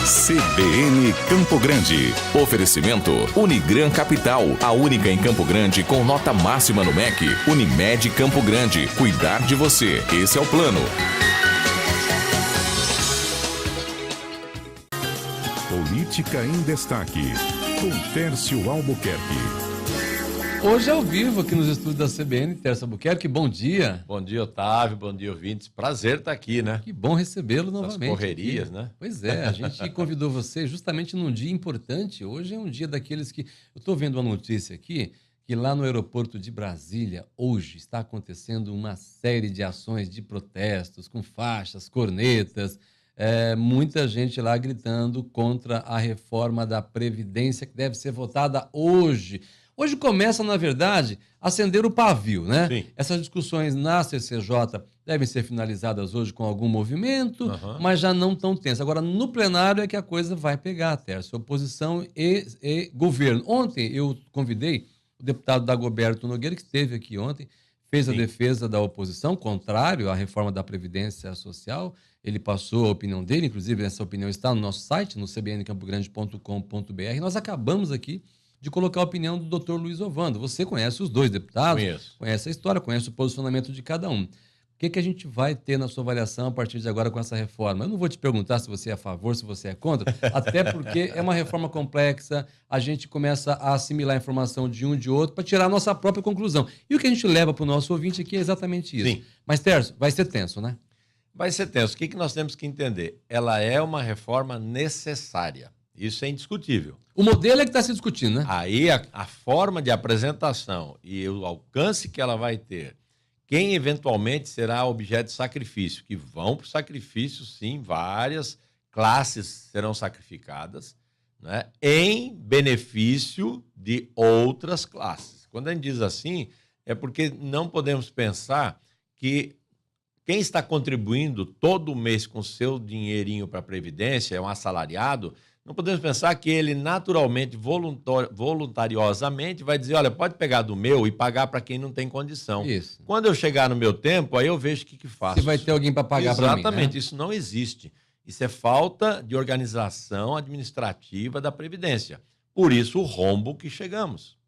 CBN Campo Grande. Oferecimento Unigran Capital, a única em Campo Grande com nota máxima no MEC. Unimed Campo Grande, cuidar de você. Esse é o plano. Política em Destaque, com Tércio Albuquerque. Hoje ao vivo aqui nos estúdios da CBN, Tércio Albuquerque, bom dia. Bom dia, Otávio, bom dia, ouvintes. Prazer estar aqui, né? Que bom recebê-lo novamente. As correrias, aqui, né? Pois é, a gente convidou você justamente num dia importante. Hoje é um dia daqueles que... Eu estou vendo uma notícia aqui, que lá no aeroporto de Brasília, hoje, está acontecendo uma série de ações de protestos, com faixas, cornetas, muita gente lá gritando contra a reforma da Previdência, que deve ser votada hoje. Hoje começa, na verdade, a acender o pavio, né? Sim. Essas discussões na CCJ devem ser finalizadas hoje com algum movimento, mas já não tão tenso. Agora, no plenário é que a coisa vai pegar, Tércio, oposição e governo. Ontem eu convidei o deputado Dagoberto Nogueira, que esteve aqui ontem, fez a defesa da oposição, contrário à reforma da Previdência Social. Ele passou a opinião dele, inclusive essa opinião está no nosso site, no cbncampogrande.com.br. Nós acabamos aqui de colocar a opinião do Dr. Luiz Ovando. Você conhece os dois deputados, conhece a história, conhece o posicionamento de cada um. O que a gente vai ter na sua avaliação a partir de agora com essa reforma? Eu não vou te perguntar se você é a favor, se você é contra, até porque é uma reforma complexa, a gente começa a assimilar a informação de um e de outro para tirar a nossa própria conclusão. E o que a gente leva para o nosso ouvinte aqui é exatamente isso. Sim. Mas, Tércio, vai ser tenso, né? Vai ser tenso. O que nós temos que entender? Ela é uma reforma necessária. Isso é indiscutível. O modelo é que está se discutindo, né? Aí a forma de apresentação e o alcance que ela vai ter, quem eventualmente será objeto de sacrifício, que vão para o sacrifício, sim, várias classes serão sacrificadas, né, em benefício de outras classes. Quando a gente diz assim, é porque não podemos pensar que quem está contribuindo todo mês com seu dinheirinho para a Previdência, é um assalariado, não podemos pensar que ele naturalmente, voluntariosamente, vai dizer, olha, pode pegar do meu e pagar para quem não tem condição. Isso. Quando eu chegar no meu tempo, aí eu vejo o que faço. Se vai ter alguém para pagar para mim. Exatamente, né? Isso não existe. Isso é falta de organização administrativa da Previdência. Por isso o rombo que chegamos.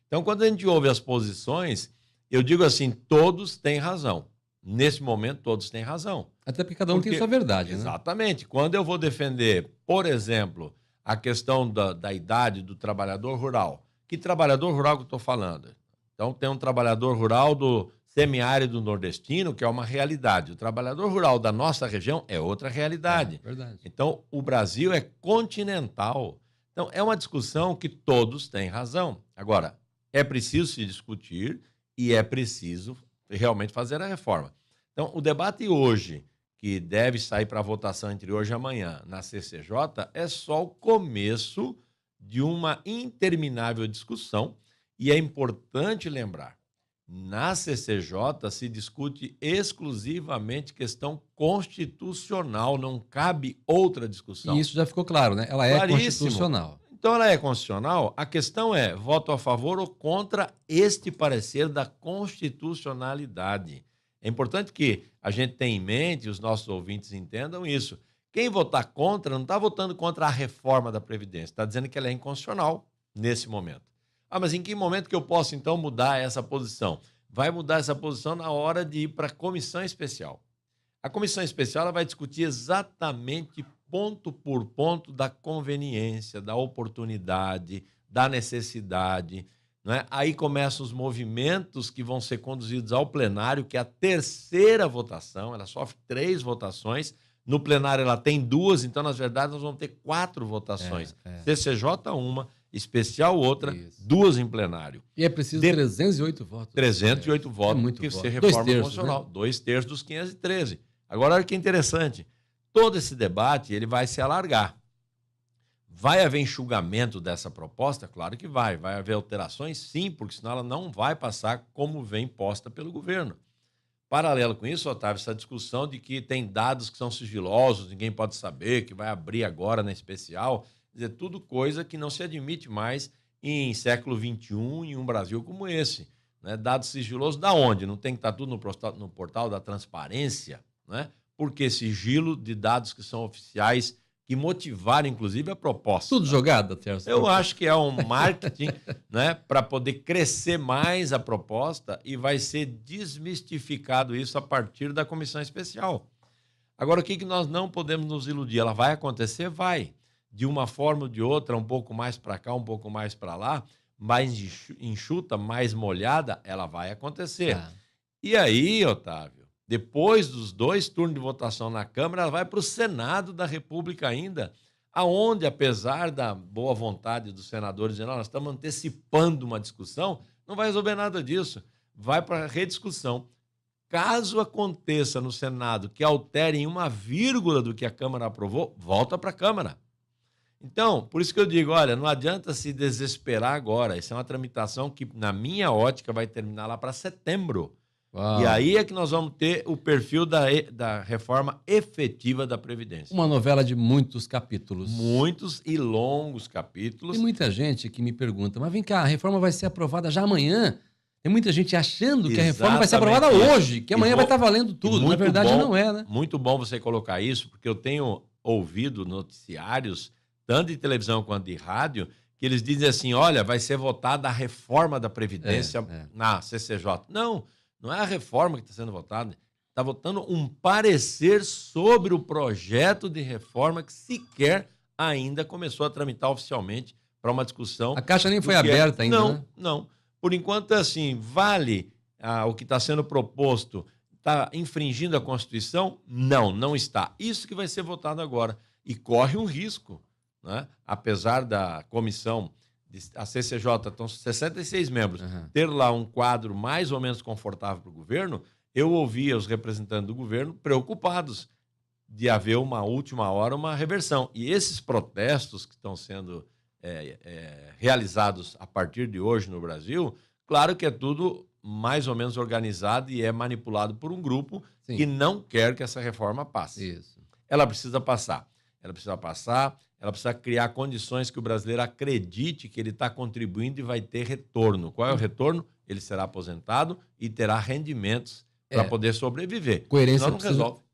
Então, quando a gente ouve as posições, eu digo assim, todos têm razão. Nesse momento, todos têm razão. Até porque cada um tem sua verdade, né? Exatamente. Quando eu vou defender, por exemplo, a questão da idade do trabalhador rural. Que trabalhador rural que eu estou falando? Então, tem um trabalhador rural do semiárido nordestino, que é uma realidade. O trabalhador rural da nossa região é outra realidade. Verdade. Então, o Brasil é continental. Então, é uma discussão que todos têm razão. Agora, é preciso se discutir e é preciso realmente fazer a reforma. Então, o debate hoje, que deve sair para votação entre hoje e amanhã na CCJ, é só o começo de uma interminável discussão. E é importante lembrar, na CCJ se discute exclusivamente questão constitucional, não cabe outra discussão. E isso já ficou claro, né? Ela é constitucional. Então, ela é constitucional. A questão é, voto a favor ou contra este parecer da constitucionalidade. É importante que a gente tenha em mente, os nossos ouvintes entendam isso. Quem votar contra não está votando contra a reforma da Previdência, está dizendo que ela é inconstitucional nesse momento. Ah, mas em que momento que eu posso, então, mudar essa posição? Vai mudar essa posição na hora de ir para a comissão especial. A comissão especial ela vai discutir exatamente ponto por ponto da conveniência, da oportunidade, da necessidade. Né? Aí começam os movimentos que vão ser conduzidos ao plenário, que é a terceira votação, ela sofre 3 votações. No plenário ela tem 2, então, na verdade, nós vamos ter 4 votações. CCJ uma, especial outra, 2 em plenário. E é preciso 308 votos. 308 votos, muito que voto. ser reforma 2/3, constitucional. né? 2/3 dos 513. Agora, olha que interessante. Todo esse debate ele vai se alargar. Vai haver enxugamento dessa proposta? Claro que vai. Vai haver alterações? Sim, porque senão ela não vai passar como vem posta pelo governo. Paralelo com isso, Otávio, essa discussão de que tem dados que são sigilosos, ninguém pode saber, que vai abrir agora na especial, quer dizer, tudo coisa que não se admite mais em século XXI, em um Brasil como esse. Né? Dados sigilosos da onde? Não tem que estar tudo no portal da transparência, né? Porque sigilo de dados que são oficiais, que motivaram, inclusive, a proposta. Tudo jogado, Tércio? Eu acho que é um marketing, né, para poder crescer mais a proposta, e vai ser desmistificado isso a partir da comissão especial. Agora, o que nós não podemos nos iludir? Ela vai acontecer? Vai. De uma forma ou de outra, um pouco mais para cá, um pouco mais para lá, mais enxuta, mais molhada, ela vai acontecer. E aí, Otávio, depois dos 2 turnos de votação na Câmara, ela vai para o Senado da República ainda, aonde, apesar da boa vontade dos senadores dizendo, nós estamos antecipando uma discussão, não vai resolver nada disso. Vai para a rediscussão. Caso aconteça no Senado que alterem uma vírgula do que a Câmara aprovou, volta para a Câmara. Então, por isso que eu digo, olha, não adianta se desesperar agora. Isso é uma tramitação que, na minha ótica, vai terminar lá para setembro. Uau. E aí é que nós vamos ter o perfil da reforma efetiva da Previdência. Uma novela de muitos capítulos. Muitos e longos capítulos. Tem muita gente que me pergunta, mas vem cá, a reforma vai ser aprovada já amanhã? Tem muita gente achando que a reforma vai ser aprovada hoje, que amanhã vai estar valendo tudo. Na verdade, não é, né? Muito bom você colocar isso, porque eu tenho ouvido noticiários, tanto de televisão quanto de rádio, que eles dizem assim, olha, vai ser votada a reforma da Previdência na CCJ. Não é a reforma que está sendo votada. Está votando um parecer sobre o projeto de reforma que sequer ainda começou a tramitar oficialmente para uma discussão. A caixa nem foi aberta ainda, não, né? Não. Por enquanto, assim, vale o que está sendo proposto, está infringindo a Constituição? Não está. Isso que vai ser votado agora. E corre um risco, né? Apesar da comissão, a CCJ, estão 66 membros, ter lá um quadro mais ou menos confortável para o governo, eu ouvia os representantes do governo preocupados de haver uma última hora, uma reversão. E esses protestos que estão sendo realizados a partir de hoje no Brasil, claro que é tudo mais ou menos organizado e é manipulado por um grupo que não quer que essa reforma passe. Isso. Ela precisa passar. Ela precisa criar condições que o brasileiro acredite que ele está contribuindo e vai ter retorno. Qual é o retorno? Ele será aposentado e terá rendimentos para poder sobreviver.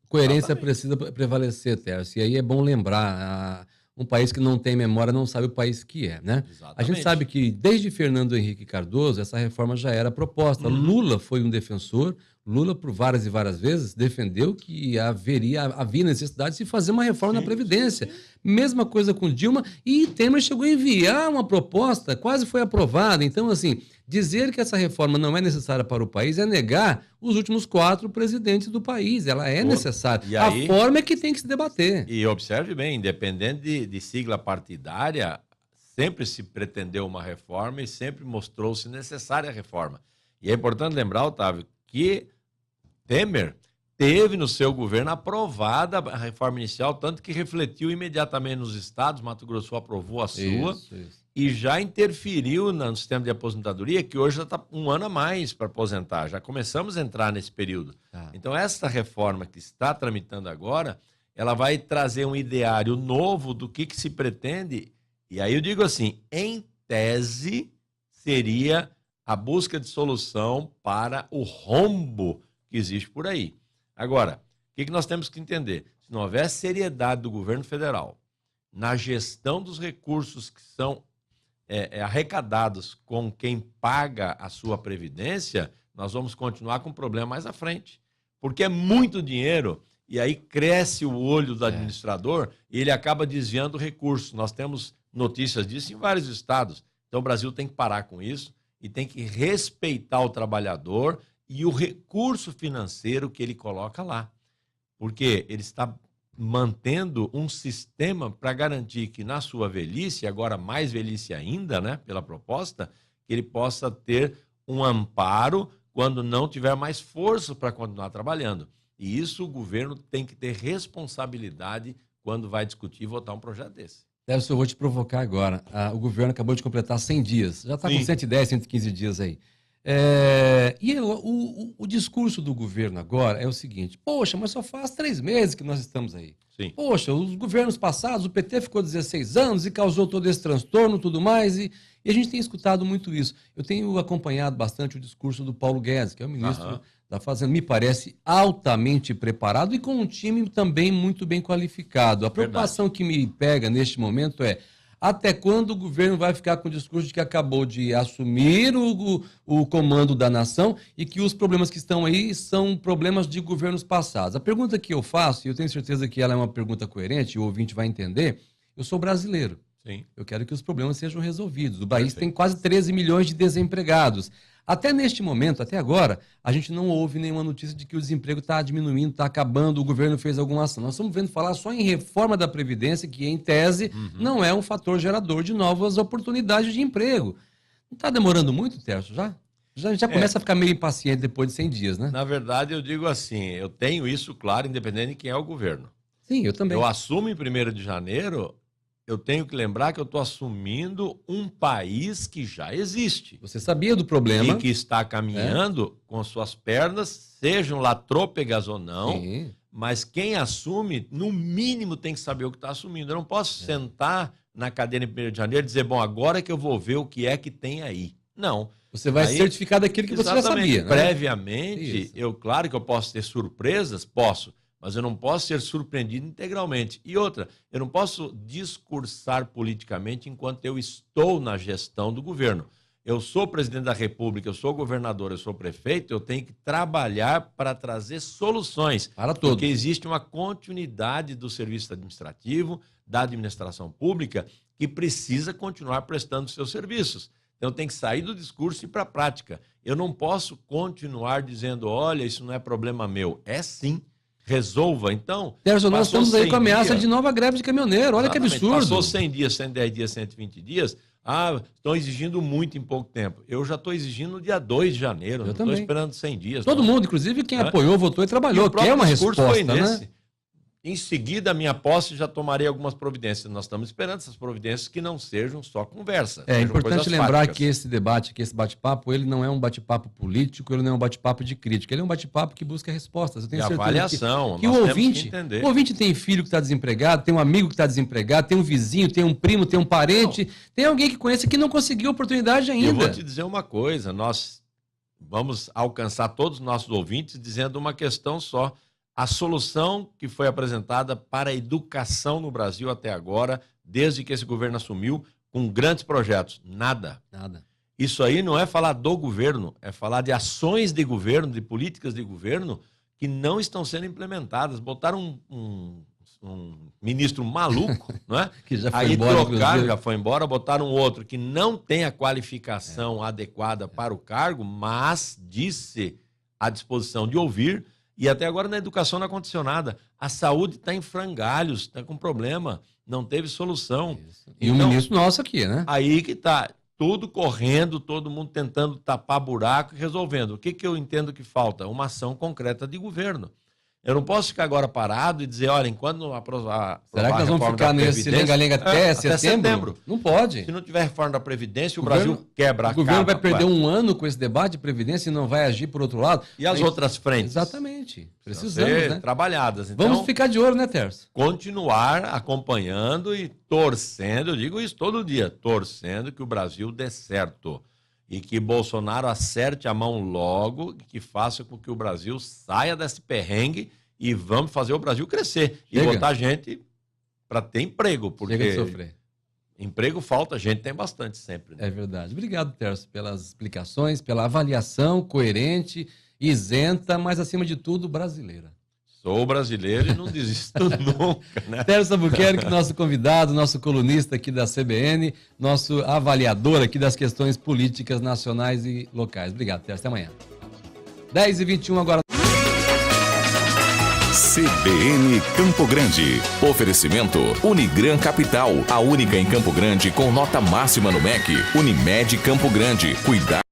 Coerência precisa prevalecer, Tércio. E aí é bom lembrar, um país que não tem memória não sabe o país que é, né? Exatamente. A gente sabe que desde Fernando Henrique Cardoso essa reforma já era proposta. Lula foi um defensor. Lula, por várias e várias vezes, defendeu que havia necessidade de se fazer uma reforma na Previdência. Mesma coisa com Dilma, e Temer chegou a enviar uma proposta, quase foi aprovada. Então, assim, dizer que essa reforma não é necessária para o país é negar os últimos 4 presidentes do país. Ela é necessária. A forma é que tem que se debater. E observe bem, independente de sigla partidária, sempre se pretendeu uma reforma e sempre mostrou-se necessária a reforma. E é importante lembrar, Otávio, que Temer teve no seu governo aprovada a reforma inicial, tanto que refletiu imediatamente nos estados. Mato Grosso do Sul aprovou a sua e já interferiu no sistema de aposentadoria, que hoje já está 1 ano a mais para aposentar. Já começamos a entrar nesse período. Então, essa reforma que está tramitando agora, ela vai trazer um ideário novo do que se pretende. E aí eu digo assim, em tese, seria a busca de solução para o rombo que existe por aí. Agora, o que nós temos que entender? Se não houver seriedade do governo federal na gestão dos recursos que são arrecadados com quem paga a sua previdência, nós vamos continuar com um problema mais à frente. Porque é muito dinheiro e aí cresce o olho do administrador e ele acaba desviando recursos. Nós temos notícias disso em vários estados. Então o Brasil tem que parar com isso e tem que respeitar o trabalhador e o recurso financeiro que ele coloca lá. Porque ele está mantendo um sistema para garantir que na sua velhice, agora mais velhice ainda, né, pela proposta, que ele possa ter um amparo quando não tiver mais força para continuar trabalhando. E isso o governo tem que ter responsabilidade quando vai discutir e votar um projeto desse. Tércio, eu vou te provocar agora. O governo acabou de completar 100 dias. Já está com 110, 115 dias aí. E o discurso do governo agora é o seguinte: poxa, mas só faz 3 meses que nós estamos aí. Poxa, os governos passados, o PT ficou 16 anos e causou todo esse transtorno e tudo mais, e a gente tem escutado muito isso. Eu tenho acompanhado bastante o discurso do Paulo Guedes, que é o ministro da Fazenda me parece altamente preparado e com um time também muito bem qualificado. A preocupação que me pega neste momento é até quando o governo vai ficar com o discurso de que acabou de assumir o comando da nação e que os problemas que estão aí são problemas de governos passados. A pergunta que eu faço, e eu tenho certeza que ela é uma pergunta coerente, e o ouvinte vai entender, eu sou brasileiro. Sim. Eu quero que os problemas sejam resolvidos. O país tem quase 13 milhões de desempregados. Até neste momento, até agora, a gente não ouve nenhuma notícia de que o desemprego está diminuindo, está acabando, o governo fez alguma ação. Nós estamos vendo falar só em reforma da Previdência, que em tese não é um fator gerador de novas oportunidades de emprego. Não está demorando muito, Tércio, já? Já começa a ficar meio impaciente depois de 100 dias, né? Na verdade, eu digo assim, eu tenho isso claro, independente de quem é o governo. Sim, eu também. Eu assumo em 1º de janeiro... Eu tenho que lembrar que eu estou assumindo um país que já existe. Você sabia do problema. E que está caminhando com suas pernas, sejam lá trôpegas ou não, Sim. mas quem assume, no mínimo, tem que saber o que está assumindo. Eu não posso sentar na cadeira em 1º de janeiro e dizer, bom, agora que eu vou ver o que é que tem aí. Não. Você vai certificar daquilo que você já sabia. Né? Previamente, claro que eu posso ter surpresas, posso. Mas eu não posso ser surpreendido integralmente. E outra, eu não posso discursar politicamente enquanto eu estou na gestão do governo. Eu sou presidente da República, eu sou governador, eu sou prefeito, eu tenho que trabalhar para trazer soluções. Para todos. Porque existe uma continuidade do serviço administrativo, da administração pública, que precisa continuar prestando seus serviços. Então tem que sair do discurso e ir para a prática. Eu não posso continuar dizendo, olha, isso não é problema meu. É sim. Resolva, então... Tércio, nós estamos aí com a ameaça de nova greve de caminhoneiro. Olha que absurdo. Passou 100 dias, 110 dias, 120 dias. Estão exigindo muito em pouco tempo. Eu já estou exigindo no dia 2 de janeiro. Eu não estou esperando 100 dias. Todo mundo, inclusive quem apoiou, votou e trabalhou. Quer uma resposta, foi nesse. né? Em seguida, a minha posse, já tomarei algumas providências. Nós estamos esperando essas providências que não sejam só conversa. É importante lembrar que esse debate, que esse bate-papo, ele não é um bate-papo político, ele não é um bate-papo de crítica, ele é um bate-papo que busca respostas. Eu tenho certeza avaliação. que o ouvinte tem filho que está desempregado, tem um amigo que está desempregado, tem um vizinho, tem um primo, tem um parente, tem alguém que conhece que não conseguiu oportunidade ainda. Eu vou te dizer uma coisa, nós vamos alcançar todos os nossos ouvintes dizendo uma questão só. A solução que foi apresentada para a educação no Brasil até agora, desde que esse governo assumiu, com grandes projetos, nada. Isso aí não é falar do governo, é falar de ações de governo, de políticas de governo que não estão sendo implementadas. Botaram um ministro maluco, não é? Que já foi aí embora, trocaram, já foi embora, botaram outro que não tem a qualificação adequada para o cargo, mas disse à disposição de ouvir. E até agora na educação não aconteceu nada. A saúde está em frangalhos, está com problema, não teve solução. E então, o ministro nosso aqui, né? Aí que está, tudo correndo, todo mundo tentando tapar buraco e resolvendo. O que eu entendo que falta? Uma ação concreta de governo. Eu não posso ficar agora parado e dizer, olha, enquanto não aprovar... Será que nós vamos ficar nesse lenga-lenga até setembro? Não pode. Se não tiver reforma da Previdência, o Brasil quebra a O governo vai perder um ano com esse debate de Previdência e não vai agir por outro lado. E as outras frentes? Exatamente. Precisamos, né? Trabalhadas. Então, vamos ficar de olho, né, Tércio? Continuar acompanhando e torcendo, eu digo isso todo dia, torcendo que o Brasil dê certo. E que Bolsonaro acerte a mão logo, que faça com que o Brasil saia desse perrengue e vamos fazer o Brasil crescer. E botar gente para ter emprego. Porque chega de sofrer. Emprego falta, gente tem bastante sempre. Né? É verdade. Obrigado, Tércio, pelas explicações, pela avaliação coerente, isenta, mas acima de tudo brasileira. Sou brasileiro e não desisto nunca, né? Tércio Albuquerque, nosso convidado, nosso colunista aqui da CBN, nosso avaliador aqui das questões políticas nacionais e locais. Obrigado, Tércio. Até amanhã. 10h21 agora. CBN Campo Grande. Oferecimento Unigran Capital, a única em Campo Grande com nota máxima no MEC. Unimed Campo Grande. Cuidar